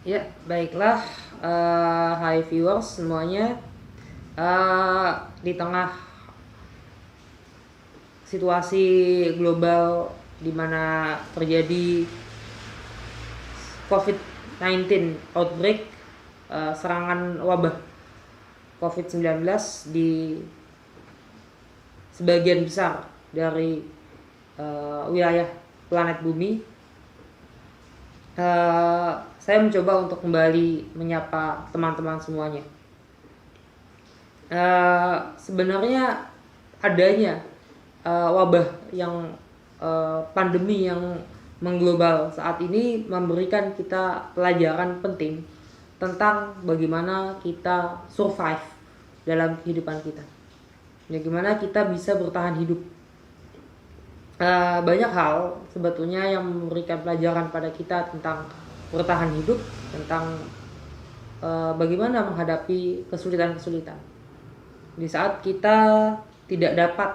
Ya, baiklah, hai viewers semuanya. Di tengah situasi global di mana terjadi COVID-19 outbreak, serangan wabah COVID-19 di sebagian besar dari wilayah planet bumi, saya mencoba untuk kembali menyapa teman-teman semuanya. Sebenarnya adanya wabah yang pandemi yang mengglobal saat ini memberikan kita pelajaran penting tentang bagaimana kita survive dalam kehidupan kita, bagaimana kita bisa bertahan hidup. Banyak hal sebetulnya yang memberikan pelajaran pada kita tentang bertahan hidup, tentang bagaimana menghadapi kesulitan-kesulitan di saat kita tidak dapat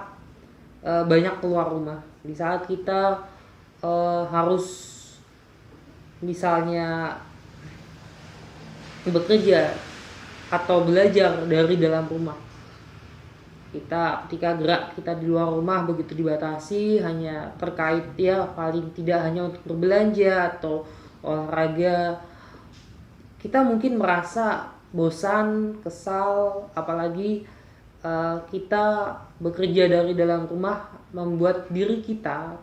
banyak keluar rumah, di saat kita harus misalnya bekerja atau belajar dari dalam rumah. Kita ketika gerak kita di luar rumah begitu dibatasi, hanya terkait ya paling tidak hanya untuk berbelanja atau olahraga. Kita mungkin merasa bosan, kesal, apalagi kita bekerja dari dalam rumah membuat diri kita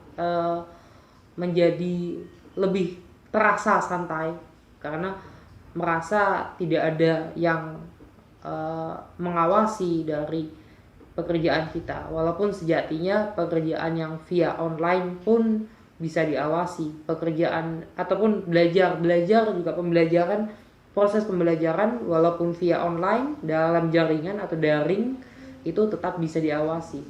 menjadi lebih terasa santai karena merasa tidak ada yang mengawasi dari pekerjaan kita, walaupun sejatinya pekerjaan yang via online pun bisa diawasi. Pekerjaan ataupun belajar juga pembelajaran, proses pembelajaran walaupun via online dalam jaringan atau daring itu tetap bisa diawasi.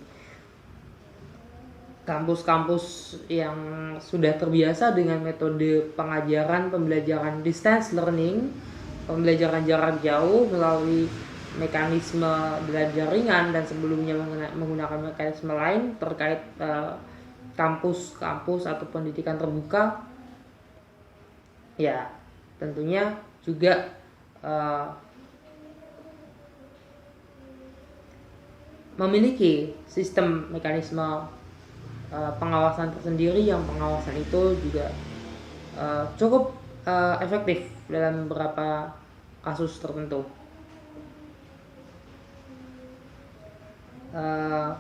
Kampus-kampus yang sudah terbiasa dengan metode pengajaran pembelajaran distance learning, pembelajaran jarak jauh melalui mekanisme belajar ringan dan sebelumnya menggunakan mekanisme lain terkait kampus atau pendidikan terbuka, ya tentunya juga memiliki sistem mekanisme pengawasan tersendiri, yang pengawasan itu juga cukup efektif dalam beberapa kasus tertentu.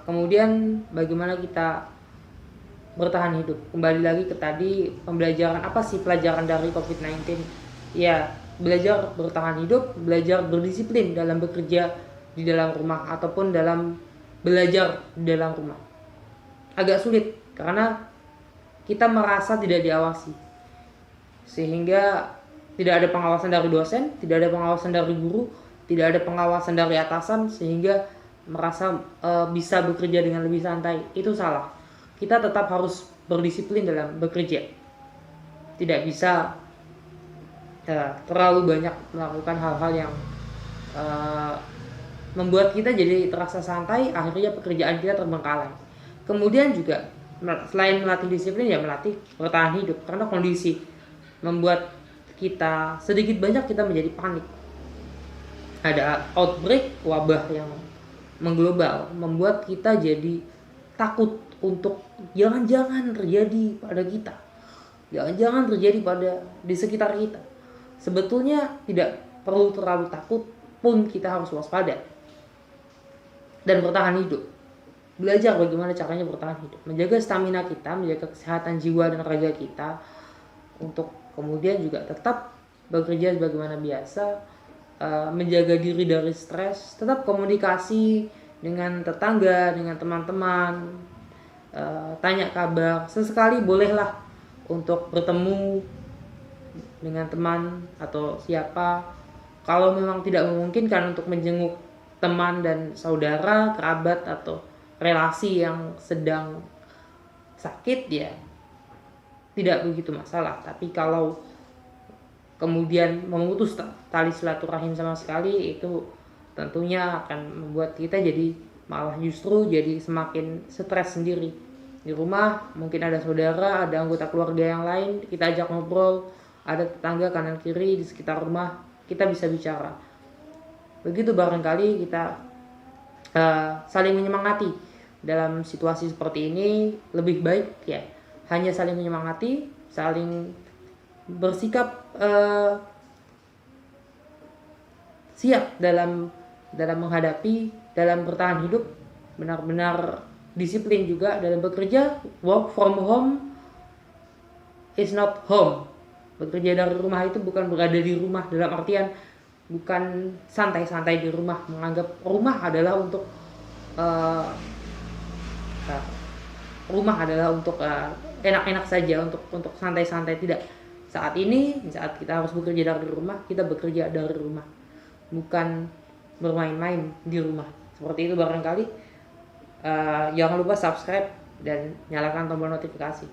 Kemudian bagaimana kita bertahan hidup, kembali lagi ke tadi pembelajaran, apa sih pelajaran dari COVID-19? Ya, belajar bertahan hidup, belajar berdisiplin dalam bekerja di dalam rumah ataupun dalam belajar di dalam rumah. Agak sulit karena kita merasa tidak diawasi, sehingga tidak ada pengawasan dari dosen, tidak ada pengawasan dari guru, tidak ada pengawasan dari atasan, sehingga merasa bisa bekerja dengan lebih santai. Itu salah. Kita tetap harus berdisiplin dalam bekerja, tidak bisa terlalu banyak melakukan hal-hal yang membuat kita jadi terasa santai, akhirnya pekerjaan kita terbengkalai. Kemudian juga selain melatih disiplin, ya melatih bertahan hidup, karena kondisi membuat kita sedikit banyak kita menjadi panik. Ada outbreak wabah yang mengglobal, membuat kita jadi takut untuk jangan-jangan terjadi pada kita, jangan-jangan terjadi pada di sekitar kita. Sebetulnya tidak perlu terlalu takut, pun kita harus waspada dan bertahan hidup. Belajar bagaimana caranya bertahan hidup, menjaga stamina kita, menjaga kesehatan jiwa dan raga kita, untuk kemudian juga tetap bekerja sebagaimana biasa, menjaga diri dari stres, tetap komunikasi dengan tetangga, dengan teman-teman, tanya kabar, sesekali bolehlah untuk bertemu dengan teman atau siapa. Kalau memang tidak memungkinkan untuk menjenguk teman dan saudara, kerabat atau relasi yang sedang sakit, ya tidak begitu masalah. Tapi kalau kemudian memutus tali silaturahim sama sekali, itu tentunya akan membuat kita jadi malah justru jadi semakin stres sendiri. Di rumah mungkin ada saudara, ada anggota keluarga yang lain, kita ajak ngobrol, ada tetangga kanan kiri di sekitar rumah, kita bisa bicara. Begitu barangkali kita saling menyemangati dalam situasi seperti ini. Lebih baik ya hanya saling menyemangati, saling bersikap siap dalam menghadapi, dalam bertahan hidup, benar-benar disiplin juga dalam bekerja. Work from home is not home. Bekerja dari rumah itu bukan berada di rumah, dalam artian bukan santai-santai di rumah, menganggap rumah adalah untuk enak-enak saja, untuk santai-santai. Tidak. Saat kita harus bekerja dari rumah, kita bekerja dari rumah, bukan bermain-main di rumah. Seperti itu barangkali. Jangan lupa subscribe dan nyalakan tombol notifikasi.